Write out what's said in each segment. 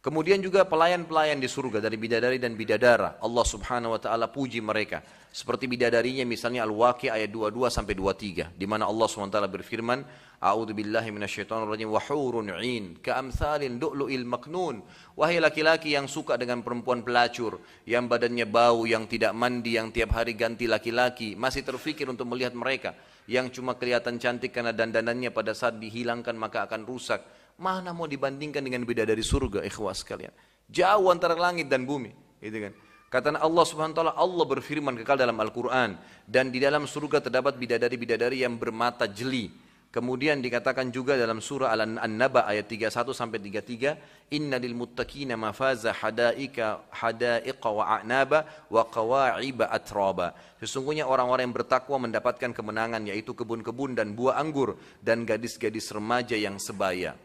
Kemudian juga pelayan-pelayan di surga dari bidadari dan bidadara, Allah Subhanahu wa taala puji mereka. Seperti bidadarinya misalnya Al-Waqiah ayat 22 sampai 23 di mana Allah Subhanahu wa taala berfirman, A'udzu billahi minasyaitonir rajim wa hurun 'ain ka'amsalil lu'lu'il maknun. Wahai laki-laki yang suka dengan perempuan pelacur, yang badannya bau, yang tidak mandi, yang tiap hari ganti laki-laki, masih terfikir untuk melihat mereka, yang cuma kelihatan cantik karena dandanannya pada saat dihilangkan maka akan rusak. Mana mau dibandingkan dengan bidadari surga, ikhwas sekalian. Jauh antara langit dan bumi, gitu kan. Kata Allah Subhanahu wa taala, Allah berfirman kekal dalam Al-Qur'an, dan di dalam surga terdapat bidadari-bidadari yang bermata jeli. Kemudian dikatakan juga dalam surah An-Naba ayat 31 sampai 33, Inna lil muttaqina mafaza hadaiqa wa a'naba wa qawa'iba atraba. Sesungguhnya orang-orang yang bertakwa mendapatkan kemenangan, yaitu kebun-kebun dan buah anggur dan gadis-gadis remaja yang sebaya.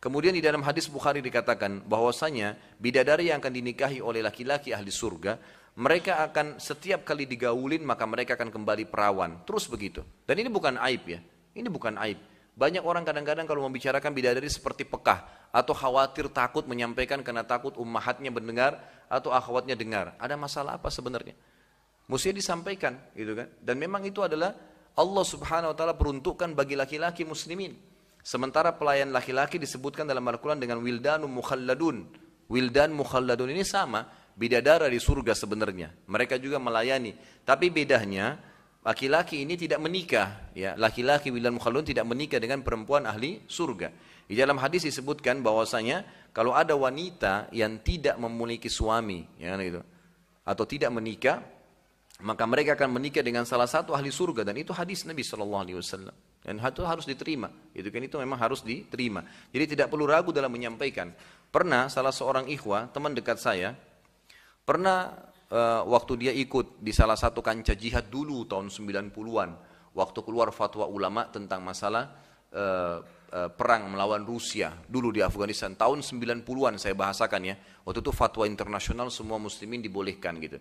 Kemudian di dalam hadis Bukhari dikatakan bahwasanya bidadari yang akan dinikahi oleh laki-laki ahli surga, mereka akan setiap kali digaulin maka mereka akan kembali perawan. Terus begitu. Dan ini bukan aib ya. Ini bukan aib. Banyak orang kadang-kadang kalau membicarakan bidadari seperti pekah atau khawatir takut menyampaikan karena takut ummahatnya mendengar atau akhwatnya dengar. Ada masalah apa sebenarnya? Mesti disampaikan, gitu kan? Dan memang itu adalah Allah Subhanahu wa taala peruntukkan bagi laki-laki muslimin. Sementara pelayan laki-laki disebutkan dalam Al-Quran dengan wildanun mukhalladun. Wildan mukhalladun ini sama, bidadara di surga sebenarnya. Mereka juga melayani. Tapi bedanya, laki-laki ini tidak menikah. Ya, laki-laki wildan mukhalladun tidak menikah dengan perempuan ahli surga. Di dalam hadis disebutkan bahwasanya kalau ada wanita yang tidak memiliki suami, ya, gitu, atau tidak menikah, maka mereka akan menikah dengan salah satu ahli surga, dan itu hadis Nabi SAW. Dan itu harus diterima, itu kan, itu memang harus diterima. Jadi tidak perlu ragu dalam menyampaikan. Pernah salah seorang ikhwah, teman dekat saya, pernah waktu dia ikut di salah satu kancah jihad dulu tahun 90-an, waktu keluar fatwa ulama tentang masalah perang melawan Rusia dulu di Afghanistan tahun 90-an saya bahasakan ya. Waktu itu fatwa internasional semua muslimin dibolehkan gitu.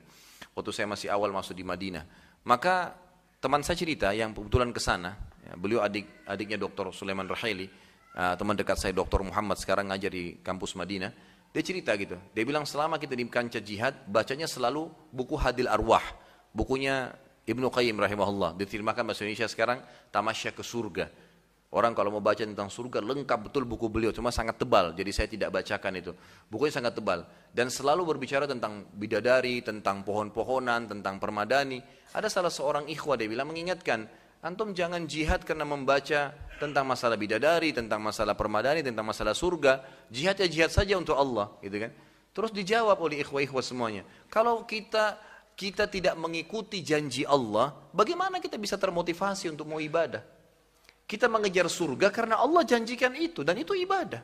Waktu saya masih awal masuk di Madinah. Maka teman saya cerita yang kebetulan ke sana, ya, beliau adiknya Dr. Sulaiman Rahaili, teman dekat saya Dr. Muhammad sekarang ngajar di kampus Madinah. Dia cerita gitu. Dia bilang selama kita di kancah jihad bacanya selalu buku Hadil Arwah, bukunya Ibnu Qayyim rahimahullah. Diterjemahkan bahasa Indonesia sekarang Tamasya ke Surga. Orang kalau mau baca tentang surga lengkap betul buku beliau, cuma sangat tebal, jadi saya tidak bacakan itu. Bukunya sangat tebal dan selalu berbicara tentang bidadari, tentang pohon-pohonan, tentang permadani. Ada salah seorang ikhwah dia bilang mengingatkan, antum jangan jihad karena membaca tentang masalah bidadari, tentang masalah permadani, tentang masalah surga. Jihad ya jihad saja untuk Allah, gitu kan? Terus dijawab oleh ikhwah-ikhwah semuanya, kalau kita tidak mengikuti janji Allah, bagaimana kita bisa termotivasi untuk mau ibadah? Kita mengejar surga karena Allah janjikan itu, dan itu ibadah.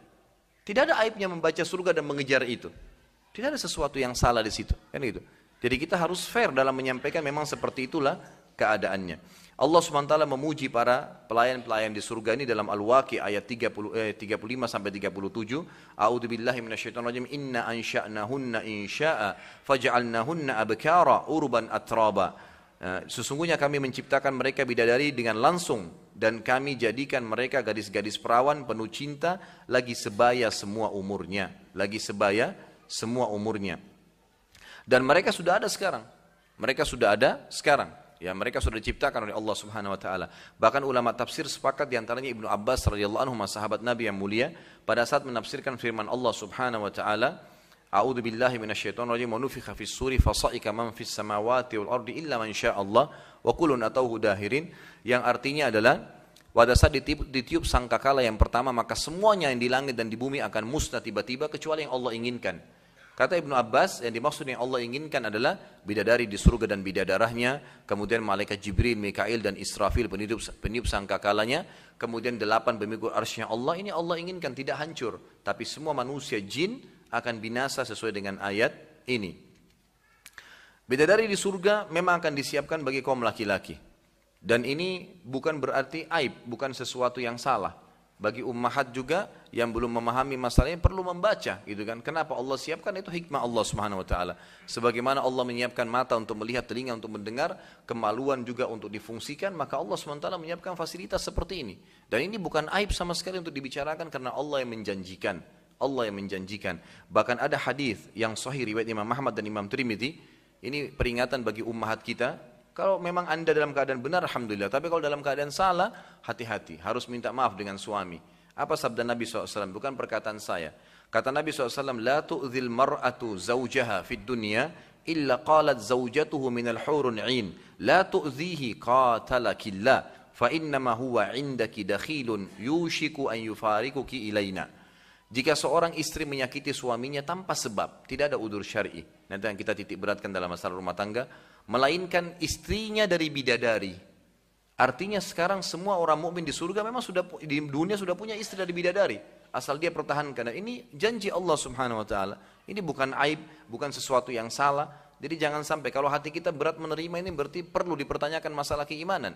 Tidak ada aibnya membaca surga dan mengejar itu. Tidak ada sesuatu yang salah di situ, kan gitu. Jadi kita harus fair dalam menyampaikan, memang seperti itulah keadaannya. Allah SWT memuji para pelayan-pelayan di surga ini dalam Al-Waqiah ayat 35 sampai 37. A'udzubillahi minasyaitonirrajim. Inna ansha'nahunna insya'a faj'alnahunna abkara urban atraba. Sesungguhnya kami menciptakan mereka bidadari dengan langsung, dan kami jadikan mereka gadis-gadis perawan penuh cinta, lagi sebaya semua umurnya, dan mereka sudah ada sekarang, ya, mereka sudah diciptakan oleh Allah Subhanahu wa taala. Bahkan ulama tafsir sepakat, di antaranya Ibnu Abbas radhiyallahu anhu, sahabat Nabi yang mulia, pada saat menafsirkan firman Allah Subhanahu wa taala, A'udzu billahi minasyaitonir rajim, wa nufikha fis suri fasa'ika man fis samawati wal ardi illa man syaa Allah wa kullun atauhu dahirin, yang artinya adalah pada saat ditiup sangkakala yang pertama maka semuanya yang di langit dan di bumi akan musnah tiba-tiba kecuali yang Allah inginkan. Kata Ibnu Abbas, yang dimaksud yang Allah inginkan adalah bidadari di surga dan bidadarahnya, kemudian malaikat Jibril, Mikail dan Israfil peniup sangkakalanya, kemudian 8 pemikul arsy-Nya Allah. Ini Allah inginkan, tidak hancur, tapi semua manusia jin akan binasa sesuai dengan ayat ini. Bidadari di surga memang akan disiapkan bagi kaum laki-laki, dan ini bukan berarti aib, bukan sesuatu yang salah. Bagi ummahat juga yang belum memahami masalahnya perlu membaca, gitu kan? Kenapa Allah siapkan? Itu hikmah Allah Subhanahu wa taala. Sebagaimana Allah menyiapkan mata untuk melihat, telinga untuk mendengar, kemaluan juga untuk difungsikan, maka Allah Subhanahu wa taala menyiapkan fasilitas seperti ini. Dan ini bukan aib sama sekali untuk dibicarakan, karena Allah yang menjanjikan. Allah yang menjanjikan. Bahkan ada hadis yang sahih riwayat Imam Ahmad dan Imam Tirmidzi. Ini peringatan bagi ummahat kita. Kalau memang anda dalam keadaan benar, alhamdulillah. Tapi kalau dalam keadaan salah, hati-hati. Harus minta maaf dengan suami. Apa sabda Nabi SAW? Bukan perkataan saya. Kata Nabi SAW, La tu'zil mar'atu zawjaha fid dunya, illa qalat zawjatuhu minal hurun 'in. La tu'zihi qatalakillah, fa innama huwa 'indaki dakhilun yushiku an yufarikuki ilaina. Jika seorang istri menyakiti suaminya tanpa sebab, tidak ada udzur syar'i. Nanti yang kita titik beratkan dalam masalah rumah tangga, melainkan istrinya dari bidadari. Artinya sekarang semua orang mukmin di surga memang di dunia sudah punya istri dari bidadari, asal dia pertahankan. Dan ini janji Allah Subhanahu wa taala. Ini bukan aib, bukan sesuatu yang salah. Jadi jangan sampai kalau hati kita berat menerima ini berarti perlu dipertanyakan masalah keimanan.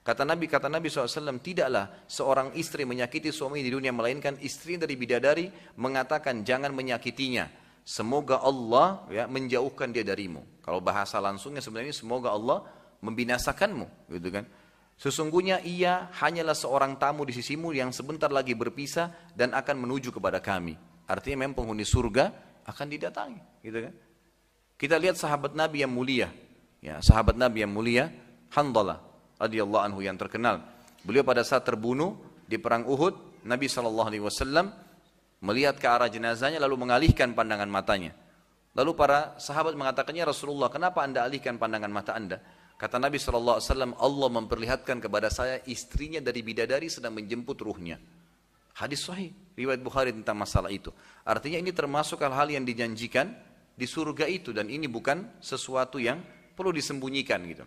Kata Nabi SAW, tidaklah seorang istri menyakiti suami di dunia, melainkan istri dari bidadari mengatakan jangan menyakitinya. Semoga Allah menjauhkan dia darimu. Kalau bahasa langsungnya sebenarnya semoga Allah membinasakanmu, gitu kan? Sesungguhnya ia hanyalah seorang tamu di sisimu yang sebentar lagi berpisah dan akan menuju kepada kami. Artinya memang penghuni surga akan didatangi, gitu kan? Kita lihat sahabat Nabi yang mulia, sahabat Nabi yang mulia, Handalah radhiyallahu anhu yang terkenal. Beliau pada saat terbunuh di perang Uhud, Nabi SAW melihat ke arah jenazahnya lalu mengalihkan pandangan matanya. Lalu para sahabat mengatakannya, Rasulullah, kenapa anda alihkan pandangan mata anda? Kata Nabi SAW, Allah memperlihatkan kepada saya istrinya dari bidadari sedang menjemput ruhnya. Hadis sahih, riwayat Bukhari tentang masalah itu. Artinya ini termasuk hal-hal yang dijanjikan di surga itu, dan ini bukan sesuatu yang perlu disembunyikan gitu.